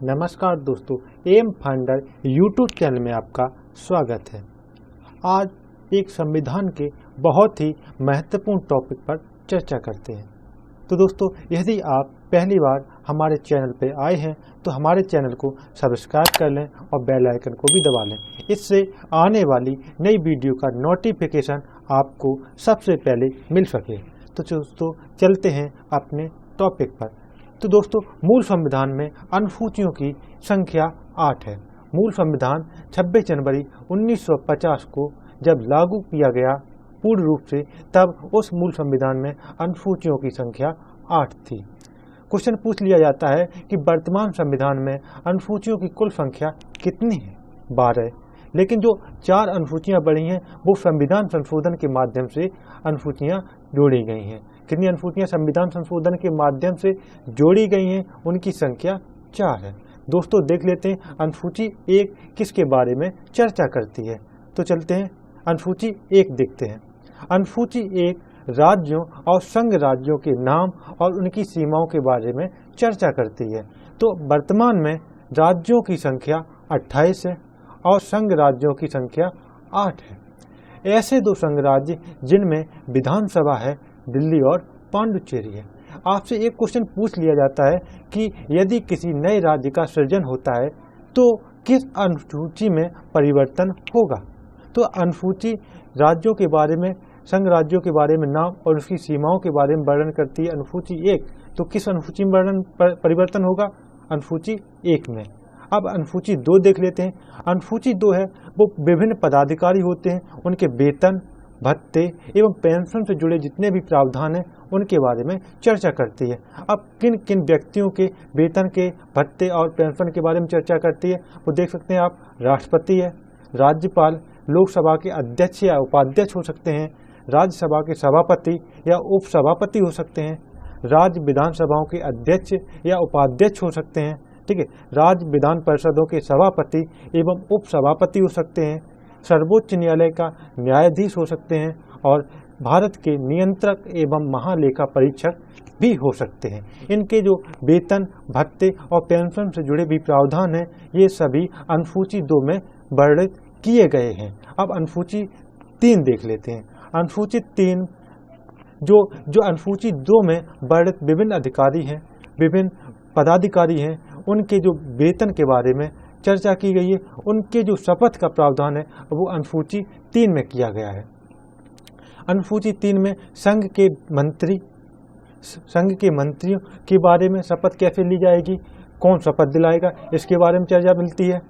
नमस्कार दोस्तों, M finder YouTube channel में आपका स्वागत है। आज एक संविधान के बहुत ही महत्वपूर्ण टॉपिक पर चर्चा करते हैं। तो दोस्तों, यदि आप पहली बार हमारे चैनल पर आए हैं तो हमारे चैनल को सब्सक्राइब कर लें और बेल आइकन को भी दबा लें। इससे आने वाली नई वीडियो का नोटिफिकेशन आपको सबसे पहले मिल सके। तो दोस्तों, चलते हैं अपने टॉपिक पर। तो दोस्तों, मूल संविधान में अनुसूचियों की संख्या 8 है। मूल संविधान 26 जनवरी 1950 को जब लागू किया गया पूर्ण रूप से, तब उस मूल संविधान में अनुसूचियों की संख्या 8 थी। क्वेश्चन पूछ लिया जाता है कि वर्तमान संविधान में अनुसूचियों की कुल संख्या कितनी है? 12। लेकिन जो 4 अनुसूचियां बढ़ी हैं वो संविधान संशोधन के माध्यम से अनुसूचियां जोड़ी गई हैं। कितनी अनुसूचियां संविधान संशोधन के माध्यम से जोड़ी गई हैं? उनकी संख्या 4 है। दोस्तों, देख लेते हैं अनुसूची 1 किसके बारे में चर्चा करती है। तो चलते हैं अनुसूची 1 देखते हैं। अनुसूची 1 राज्यों और संघ राज्यों के नाम और उनकी सीमाओं के बारे में चर्चा करती है। तो वर्तमान में राज्यों की संख्या 28 है और संघ राज्यों की संख्या 8 है। ऐसे 2 संघ राज्य जिनमें विधानसभा है, दिल्ली और पांडुचेरी है। आपसे एक क्वेश्चन पूछ लिया जाता है कि यदि किसी नए राज्य का सृजन होता है तो किस अनुसूची में परिवर्तन होगा? तो अनुसूची राज्यों के बारे में, संघ राज्यों के बारे में नाम और उसकी सीमाओं के बारे में वर्णन करती है अनुसूची 1। तो किस अनुसूची में परिवर्तन होगा? अनुसूची 1 में। अब अनुसूची 2 देख लेते हैं। अनुसूची 2 है वो विभिन्न पदाधिकारी होते हैं, उनके वेतन, भत्ते एवं पेंशन से जुड़े जितने भी प्रावधान हैं उनके बारे में चर्चा करती है। अब किन किन व्यक्तियों के वेतन के, भत्ते और पेंशन के बारे में चर्चा करती है वो देख सकते हैं आप। राष्ट्रपति है, राज्यपाल, लोकसभा के अध्यक्ष या उपाध्यक्ष हो सकते हैं, राज्यसभा के सभापति या उपसभापति हो सकते हैं, राज्य विधानसभाओं के अध्यक्ष या उपाध्यक्ष हो सकते हैं, ठीक है, राज्य विधान परिषदों के सभापति एवं उपसभापति हो सकते हैं, सर्वोच्च न्यायालय का न्यायाधीश हो सकते हैं और भारत के नियंत्रक एवं महालेखा परीक्षक भी हो सकते हैं। इनके जो वेतन, भत्ते और पेंशन से जुड़े भी प्रावधान हैं ये सभी अनुसूची 2 में वर्णित किए गए हैं। अब अनुसूची 3 देख लेते हैं। अनुसूची 3 जो अनुसूची 2 में वर्णित विभिन्न अधिकारी हैं, विभिन्न पदाधिकारी हैं, उनके जो वेतन के बारे में चर्चा की गई है, उनके जो शपथ का प्रावधान है वो अनुसूची 3 में किया गया है। अनुसूची 3 में संघ के मंत्रियों के बारे में शपथ कैसे ली जाएगी, कौन शपथ दिलाएगा, इसके बारे में चर्चा मिलती है।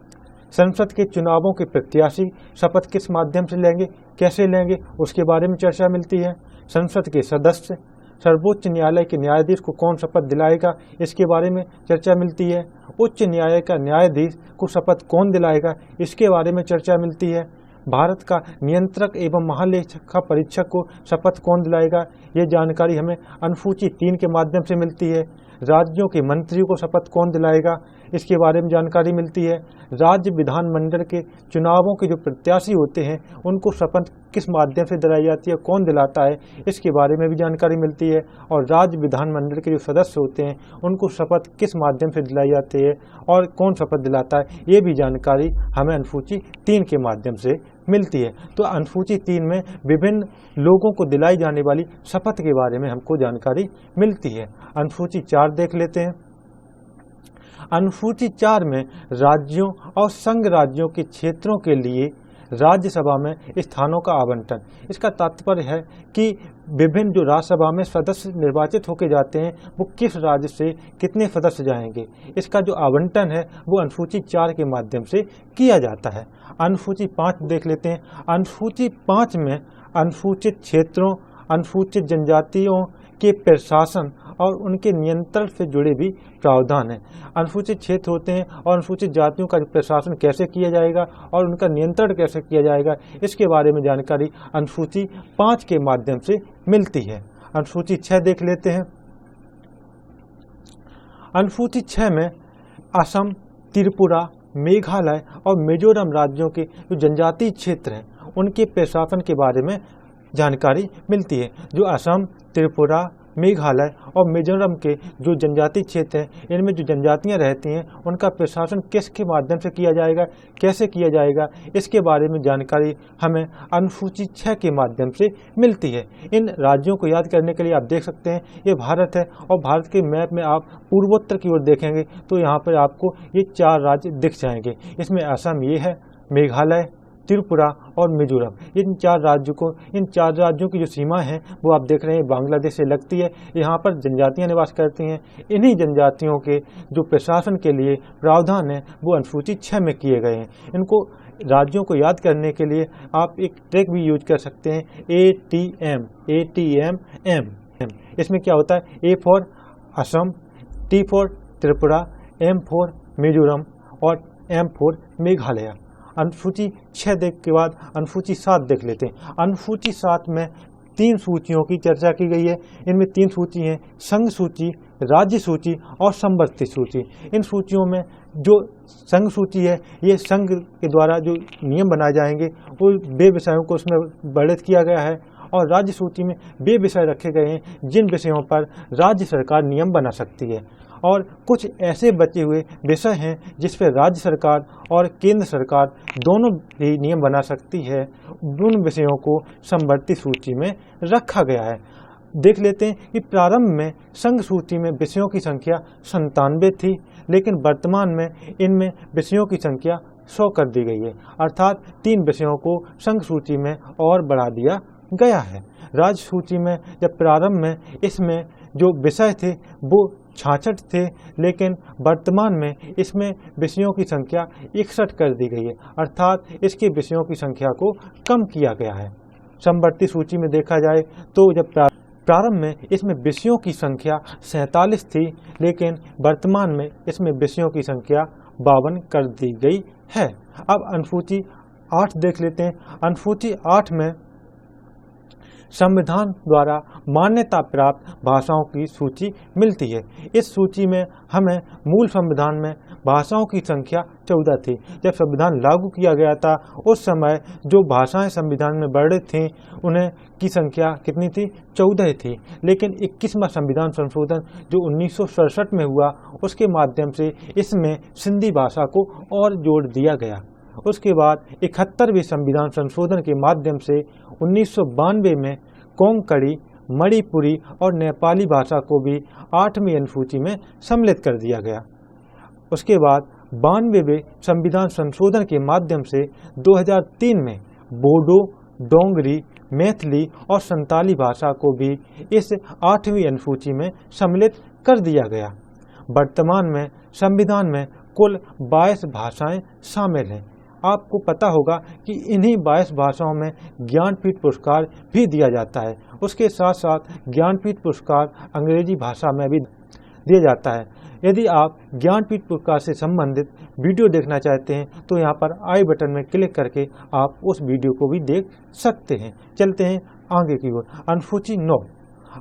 संसद के चुनावों के प्रत्याशी शपथ किस माध्यम से लेंगे, कैसे लेंगे, उसके बारे में चर्चा मिलती है। संसद के सदस्य, सर्वोच्च न्यायालय के न्यायाधीश को कौन शपथ दिलाएगा, इसके बारे में चर्चा मिलती है। उच्च न्यायालय का न्यायाधीश को शपथ कौन दिलाएगा, इसके बारे में चर्चा मिलती है। भारत का नियंत्रक एवं महालेखा परीक्षक को शपथ कौन दिलाएगा, ये जानकारी हमें अनुसूची 3 के माध्यम से मिलती है। राज्यों के मंत्रियों को शपथ कौन दिलाएगा, इसके बारे में जानकारी मिलती है। राज्य विधानमंडल के चुनावों के जो प्रत्याशी होते हैं उनको शपथ किस माध्यम से दिलाई जाती है, कौन दिलाता है, इसके बारे में भी जानकारी मिलती है। और राज्य विधानमंडल के जो सदस्य होते हैं उनको शपथ किस माध्यम से दिलाई जाती है और कौन शपथ दिलाता है, ये भी जानकारी हमें अनुसूची 3 के माध्यम से मिलती है। तो अनुसूची 3 में विभिन्न लोगों को दिलाई जाने वाली शपथ के बारे में हमको जानकारी मिलती है। अनुसूची 4 देख लेते हैं। अनुसूची 4 में राज्यों और संघ राज्यों के क्षेत्रों के लिए राज्यसभा में स्थानों का आवंटन। इसका तात्पर्य है कि विभिन्न जो राज्यसभा में सदस्य निर्वाचित होकर जाते हैं वो किस राज्य से कितने सदस्य जाएंगे, इसका जो आवंटन है वो अनुसूची 4 के माध्यम से किया जाता है। अनुसूची 5 देख लेते हैं। अनुसूची 5 में अनुसूचित क्षेत्रों, अनुसूचित जनजातियों के प्रशासन और उनके नियंत्रण से जुड़े भी प्रावधान हैं। अनुसूचित क्षेत्र होते हैं और अनुसूचित जातियों का प्रशासन कैसे किया जाएगा और उनका नियंत्रण कैसे किया जाएगा, इसके बारे में जानकारी अनुसूची 5 के माध्यम से मिलती है। अनुसूची 6 देख लेते हैं। अनुसूची 6 में असम, त्रिपुरा, मेघालय और मिजोरम राज्यों के जो जनजातीय क्षेत्र हैं उनके प्रशासन के बारे में जानकारी मिलती है। जो असम, त्रिपुरा, मेघालय और मिजोरम के जो जनजातीय क्षेत्र हैं, इनमें जो जनजातियां रहती हैं उनका प्रशासन किसके माध्यम से किया जाएगा, कैसे किया जाएगा, इसके बारे में जानकारी हमें अनुसूची 6 के माध्यम से मिलती है। इन राज्यों को याद करने के लिए आप देख सकते हैं ये भारत है, और भारत के मैप में आप पूर्वोत्तर की ओर देखेंगे तो यहाँ पर आपको ये 4 राज्य दिख जाएंगे। इसमें असम ये है, मेघालय, त्रिपुरा और मिजोरम, इन 4 राज्यों की जो सीमा है वो आप देख रहे हैं बांग्लादेश से लगती है। यहाँ पर जनजातियाँ निवास करती हैं। इन्हीं जनजातियों के जो प्रशासन के लिए प्रावधान है वो अनुसूची 6 में किए गए हैं। इनको राज्यों को याद करने के लिए आप एक ट्रिक भी यूज कर सकते हैं, ATM। इसमें क्या होता है, A for Assam, T for Tripura, M for Mizoram और M फॉर मेघालय। अनुसूची 6 देख के बाद अनुसूची 7 देख लेते हैं। अनुसूची 7 में 3 सूचियों की चर्चा की गई है। इनमें 3 सूची हैं, संघ सूची, राज्य सूची और समवर्ती सूची। इन सूचियों में जो संघ सूची है ये संघ के द्वारा जो नियम बनाए जाएंगे वो वे विषयों को उसमें वर्णित किया गया है, और राज्य सूची में वे विषय रखे गए हैं जिन विषयों पर राज्य सरकार नियम बना सकती है, और कुछ ऐसे बचे हुए विषय हैं जिस पर राज्य सरकार और केंद्र सरकार दोनों भी नियम बना सकती है। उन विषयों को समवर्ती सूची में रखा गया है। देख लेते हैं कि प्रारंभ में संघ सूची में विषयों की संख्या 97 थी, लेकिन वर्तमान में इनमें विषयों की संख्या 100 कर दी गई है, अर्थात 3 विषयों को संघ सूची में और बढ़ा दिया गया है। राज्य सूची में जब प्रारंभ में इसमें जो विषय थे वो 66 थे, लेकिन वर्तमान में इसमें विषयों की संख्या 61 कर दी गई है, अर्थात इसके विषयों की संख्या को कम किया गया है। समवर्ती सूची में देखा जाए तो जब प्रारंभ में इसमें विषयों की संख्या 47 थी, लेकिन वर्तमान में इसमें विषयों की संख्या 52 कर दी गई है। अब अनुसूची 8 देख लेते हैं। अनुसूची 8 में संविधान द्वारा मान्यता प्राप्त भाषाओं की सूची मिलती है। इस सूची में हमें मूल संविधान में भाषाओं की संख्या 14 थी। जब संविधान लागू किया गया था उस समय जो भाषाएं संविधान में वर्णित थीं उन्हें की संख्या कितनी थी, 14 थी। लेकिन 21वां संविधान संशोधन जो 1967 में हुआ उसके माध्यम से इसमें सिंधी भाषा को और जोड़ दिया गया। उसके बाद 71वें संविधान संशोधन के माध्यम से 1992 में कोंकणी, मणिपुरी और नेपाली भाषा को भी 8वीं अनुसूची में सम्मिलित कर दिया गया। उसके बाद 92वें संविधान संशोधन के माध्यम से 2003 में बोडो, डोंगरी, मैथिली और संताली भाषा को भी इस 8वीं अनुसूची में सम्मिलित कर दिया गया। वर्तमान में संविधान में कुल 22 भाषाएं शामिल हैं। आपको पता होगा कि इन्हीं 22 भाषाओं में ज्ञानपीठ पुरस्कार भी दिया जाता है। उसके साथ साथ ज्ञानपीठ पुरस्कार अंग्रेजी भाषा में भी दिया जाता है। यदि आप ज्ञानपीठ पुरस्कार से संबंधित वीडियो देखना चाहते हैं तो यहाँ पर आई बटन में क्लिक करके आप उस वीडियो को भी देख सकते हैं। चलते हैं आगे की ओर। अनुसूची 9।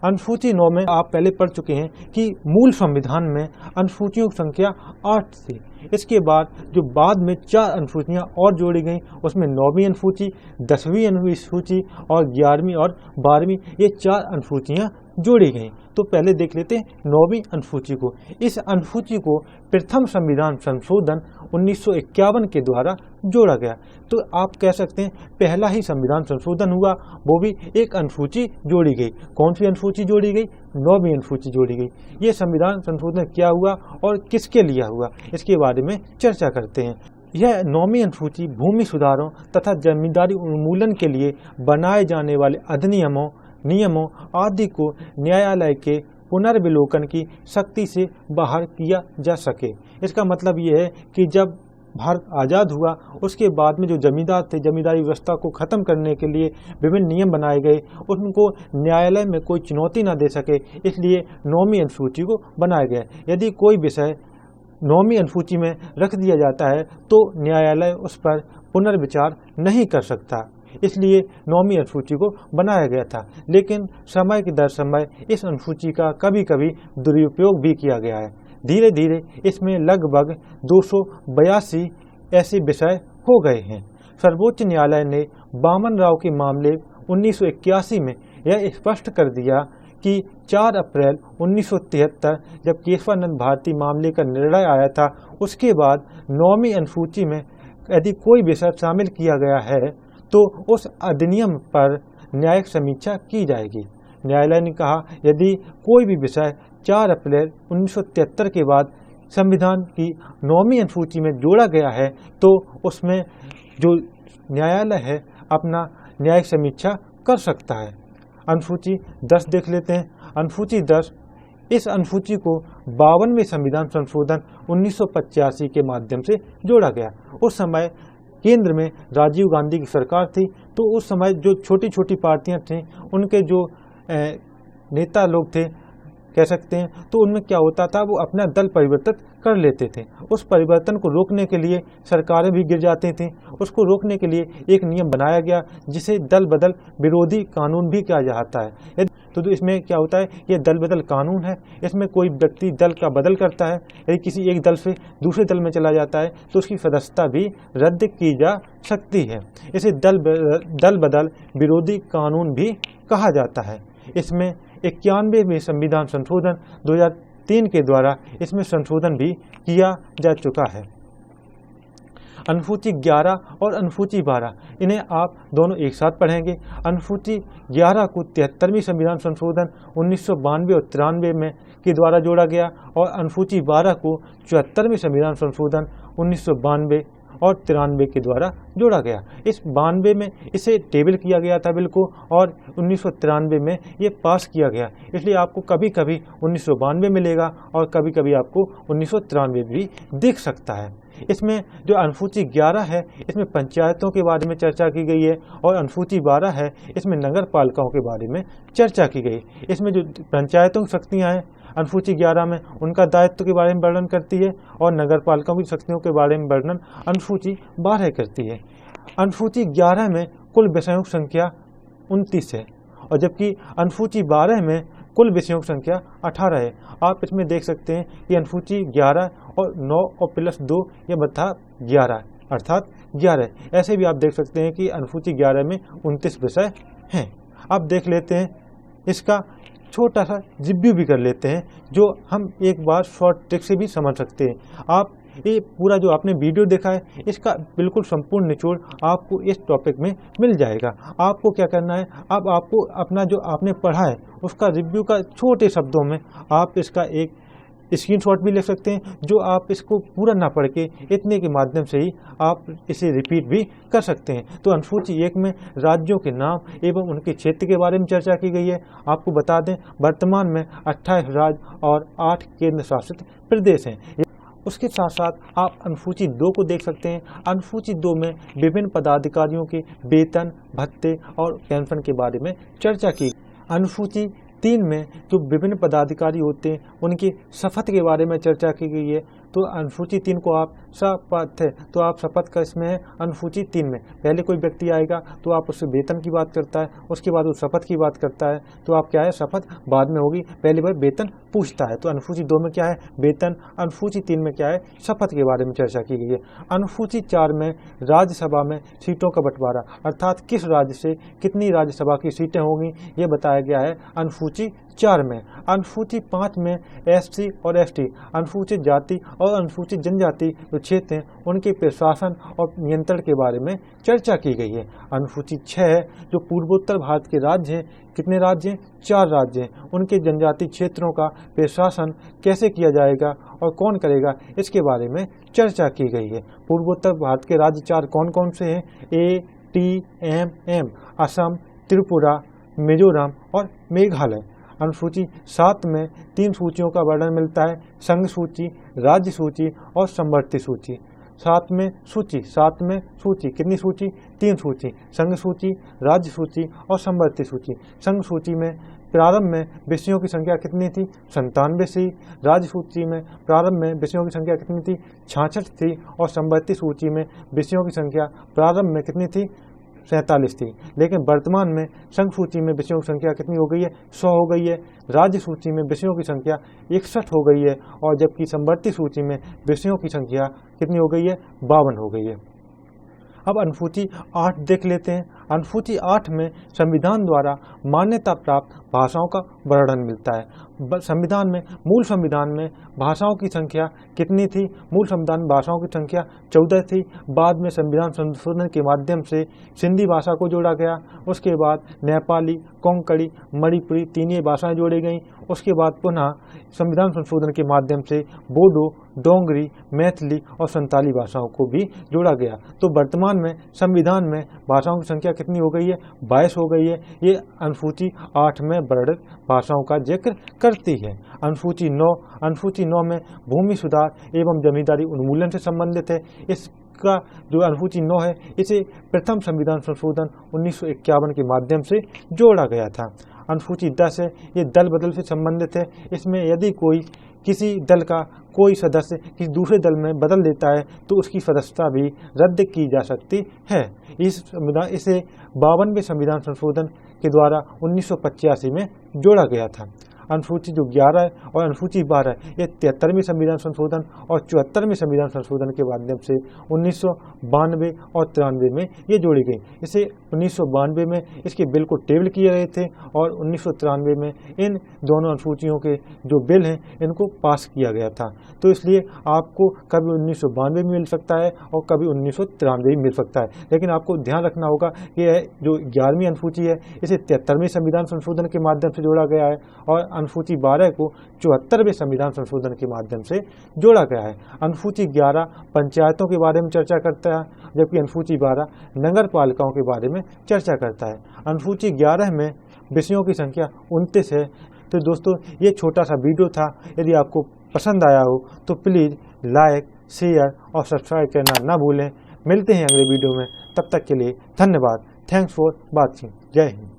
अनुसूची 9 में आप पहले पढ़ चुके हैं कि मूल संविधान में अनुसूचियों की संख्या 8 थी। इसके बाद जो बाद में 4 अनुसूचियाँ और जोड़ी गईं उसमें 9वीं अनुसूची, 10वीं अनुसूची और 11वीं और 12वीं ये 4 अनुसूचियाँ जोड़ी गईं। तो पहले देख लेते हैं 9वीं अनुसूची को। इस अनुसूची को प्रथम संविधान संशोधन 1951 के द्वारा जोड़ा गया। तो आप कह सकते हैं पहला ही संविधान संशोधन हुआ, वो भी एक अनुसूची जोड़ी गई। कौन सी अनुसूची जोड़ी गई? 9वीं अनुसूची जोड़ी गई। ये संविधान संशोधन क्या हुआ और किसके लिए हुआ, इसके बारे में चर्चा करते हैं। यह 9वीं अनुसूची भूमि सुधारों तथा जमींदारी उन्मूलन के लिए बनाए जाने वाले अधिनियमों, नियमों आदि को न्यायालय के पुनर्विलोकन की शक्ति से बाहर किया जा सके। इसका मतलब ये है कि जब भारत आज़ाद हुआ उसके बाद में जो जमींदार थे, जमींदारी व्यवस्था को ख़त्म करने के लिए विभिन्न नियम बनाए गए, उनको न्यायालय में कोई चुनौती ना दे सके, इसलिए 9वीं अनुसूची को बनाया गया। यदि कोई विषय 9वीं अनुसूची में रख दिया जाता है तो न्यायालय उस पर पुनर्विचार नहीं कर सकता, इसलिए 9वीं अनुसूची को बनाया गया था। लेकिन समय की दर समय इस अनुसूची का कभी कभी दुरुपयोग भी किया गया है। धीरे धीरे इसमें लगभग 282 ऐसे विषय हो गए हैं। सर्वोच्च न्यायालय ने बामन राव के मामले 1981 में यह स्पष्ट कर दिया कि 4 अप्रैल 1973 जब केशवानंद भारती मामले का निर्णय आया था, उसके बाद 9वीं अनुसूची में यदि कोई विषय शामिल किया गया है तो उस अधिनियम पर न्यायिक समीक्षा की जाएगी। न्यायालय ने कहा यदि कोई भी विषय 4 अप्रैल 1973 के बाद संविधान की 9वीं अनुसूची में जोड़ा गया है तो उसमें जो न्यायालय है अपना न्यायिक समीक्षा कर सकता है। अनुसूची 10 देख लेते हैं। अनुसूची 10, इस अनुसूची को 52वें संविधान संशोधन 1985 के माध्यम से जोड़ा गया। उस समय केंद्र में राजीव गांधी की सरकार थी, तो उस समय जो छोटी छोटी पार्टियां थीं उनके जो नेता लोग थे कह सकते हैं, तो उनमें क्या होता था, वो अपना दल परिवर्तित कर लेते थे। उस परिवर्तन को रोकने के लिए सरकारें भी गिर जाती थीं। उसको रोकने के लिए एक नियम बनाया गया जिसे दल बदल विरोधी कानून भी कहा जाता है। तो इसमें क्या होता है, ये दल बदल कानून है। इसमें कोई व्यक्ति दल का बदल करता है, यदि किसी एक दल से दूसरे दल में चला जाता है तो उसकी सदस्यता भी रद्द की जा सकती है। इसे दल बदल विरोधी कानून भी कहा जाता है। इसमें 91वें संविधान संशोधन 2003 के द्वारा इसमें संशोधन भी किया जा चुका है। अनुसूची 11 और अनुसूची 12 इन्हें आप दोनों एक साथ पढ़ेंगे। अनुसूची 11 को 73वीं संविधान संशोधन 1992 और 93 में के द्वारा जोड़ा गया और अनुसूची 12 को 74वें संविधान संशोधन 1992 और 93 के द्वारा जोड़ा गया। इस 92 में इसे टेबल किया गया था बिल को और 1993 में ये पास किया गया। इसलिए आपको कभी कभी 1992 मिलेगा और कभी कभी आपको 1993 भी दिख सकता है। इसमें जो अनुसूची 11 है इसमें पंचायतों के बारे में चर्चा की गई है और अनुसूची 12 है इसमें नगर पालिकाओं के बारे में चर्चा की गई। इसमें जो पंचायतों की शक्तियाँ हैं अनुसूची 11 में उनका दायित्व के बारे में वर्णन करती है और नगर पालिकाओं की शक्तियों के बारे में वर्णन अनुसूची 12 करती है। अनुसूची 11 में कुल विषयों की संख्या 29 है और जबकि अनुसूची 12 में कुल विषयों की संख्या 18 है। आप इसमें देख सकते हैं कि अनुसूची 11 और 9 और +2 ये बता 11 अर्थात 11। ऐसे भी आप देख सकते हैं कि अनुसूची 11 में 29 विषय हैं। अब देख लेते हैं इसका छोटा सा रिव्यू भी कर लेते हैं जो हम एक बार शॉर्ट ट्रिक से भी समझ सकते हैं। आप ये पूरा जो आपने वीडियो देखा है इसका बिल्कुल संपूर्ण निचोड़ आपको इस टॉपिक में मिल जाएगा। आपको क्या करना है, अब आपको अपना जो आपने पढ़ा है उसका रिव्यू का छोटे शब्दों में आप इसका एक स्क्रीनशॉट भी ले सकते हैं, जो आप इसको पूरा ना पढ़ के इतने के माध्यम से ही आप इसे रिपीट भी कर सकते हैं। तो अनुसूची 1 में राज्यों के नाम एवं उनके क्षेत्र के बारे में चर्चा की गई है। आपको बता दें वर्तमान में 28 राज्य और 8 केंद्र शासित प्रदेश हैं। उसके साथ साथ आप अनुसूची 2 को देख सकते हैं। अनुसूची 2 में विभिन्न पदाधिकारियों के वेतन, भत्ते और पेंशन के बारे में चर्चा की। अनुसूची 3 में जो विभिन्न पदाधिकारी होते हैं उनकी शपथ के बारे में चर्चा की गई है। तो अनुसूची 3 को आप शपथ है तो आप शपथ का इसमें है अनुसूची 3 में पहले कोई व्यक्ति आएगा तो आप उससे वेतन की बात करता है, उसके बाद वो शपथ की बात करता है, तो आप क्या है शपथ बाद में होगी, पहले वह वेतन पूछता है। तो अनुसूची 2 में क्या है वेतन, अनुसूची 3 में क्या है शपथ के बारे में चर्चा की गई है। अनुसूची 4 में राज्यसभा में सीटों का बंटवारा अर्थात किस राज्य से कितनी राज्यसभा की सीटें होंगी ये बताया गया है अनुसूची 4 में। अनुसूची 5 में SC और ST अनुसूचित जाति और अनुसूचित जनजाति जो क्षेत्र हैं उनके प्रशासन और नियंत्रण के बारे में चर्चा की गई है। अनुसूची 6 है जो पूर्वोत्तर भारत के राज्य हैं, कितने राज्य हैं 4 राज्य हैं, उनके जनजाति क्षेत्रों का प्रशासन कैसे किया जाएगा और कौन करेगा इसके बारे में चर्चा की गई है। पूर्वोत्तर भारत के राज्य 4 कौन कौन से हैं ATMM असम, त्रिपुरा, मिजोरम और मेघालय। अनुसूची 7 में 3 सूचियों का वर्णन मिलता है, संघ सूची, राज्य सूची और समवर्ती सूची। 7 में सूची कितनी सूची 3 सूची, संघ सूची, राज्य सूची और समवर्ती सूची। संघ सूची में प्रारंभ में विषयों की संख्या कितनी थी 97 थी, राज्य सूची में प्रारंभ में विषयों की संख्या कितनी थी 66 थी और समवर्ती सूची में विषयों की संख्या प्रारंभ में कितनी थी 47 थी। लेकिन वर्तमान में संघ सूची में विषयों की संख्या कितनी हो गई है 100 हो गई है, राज्य सूची में विषयों की संख्या 61 हो गई है और जबकि समवर्ती सूची में विषयों की संख्या कितनी हो गई है 52 हो गई है। अब अनुसूची 8 देख लेते हैं। अनुसूची 8 में संविधान द्वारा मान्यता प्राप्त भाषाओं का वर्णन मिलता है। संविधान में भाषाओं की संख्या कितनी थी? मूल संविधान में भाषाओं की संख्या 14 थी। बाद में संविधान संशोधन के माध्यम से सिंधी भाषा को जोड़ा गया। उसके बाद नेपाली, कोंकणी, मणिपुरी तीन भाषाएं जोड़ी गईं। उसके बाद पुनः संविधान संशोधन के माध्यम से बोडो, डोंगरी, मैथिली और संताली भाषाओं को भी जोड़ा गया। तो वर्तमान में संविधान में भाषाओं की संख्या कितनी हो गई है? 22 हो गई है। ये अनुसूची 8 में वर्णित भाषाओं का जिक्र करती है। अनुसूची 9 में भूमि सुधार एवं जमींदारी उन्मूलन से संबंधित है। इसका जो अनुसूची 9 है, इसे प्रथम संविधान संशोधन 1951 के माध्यम से जोड़ा गया था। अनुसूची 10 है, ये दल बदल से संबंधित है। इसमें यदि कोई किसी दल का कोई सदस्य किसी दूसरे दल में बदल देता है तो उसकी सदस्यता भी रद्द की जा सकती है। इसे 52वें संविधान संशोधन के द्वारा 1985 में जोड़ा गया था। अनुसूची जो 11 है और अनुसूची 12 है, ये 73वें संविधान संशोधन और 74वें संविधान संशोधन के माध्यम से 1992 और 93 में ये जोड़ी गई। इसे 1992 में इसके बिल को टेबल किए गए थे और 1993 में इन दोनों अनुसूचियों के जो बिल हैं इनको पास किया गया था। तो इसलिए आपको कभी 1992 में मिल सकता है और कभी 1993 में मिल सकता है। लेकिन आपको ध्यान रखना होगा कि जो 11वीं अनुसूची है, इसे 73वें संविधान संशोधन के माध्यम से जोड़ा गया है और अनुसूची 12 को 74वें संविधान संशोधन के माध्यम से जोड़ा गया है। अनुसूची 11 पंचायतों के बारे में चर्चा करता है, जबकि अनुसूची 12 नगर पालिकाओं के बारे में चर्चा करता है। अनुसूची 11 में विषयों की संख्या 29 है। तो दोस्तों, ये छोटा सा वीडियो था। यदि आपको पसंद आया हो तो प्लीज़ लाइक, शेयर और सब्सक्राइब करना ना भूलें। मिलते हैं अगले वीडियो में, तब तक के लिए धन्यवाद। Thanks for watching. जय हिंद।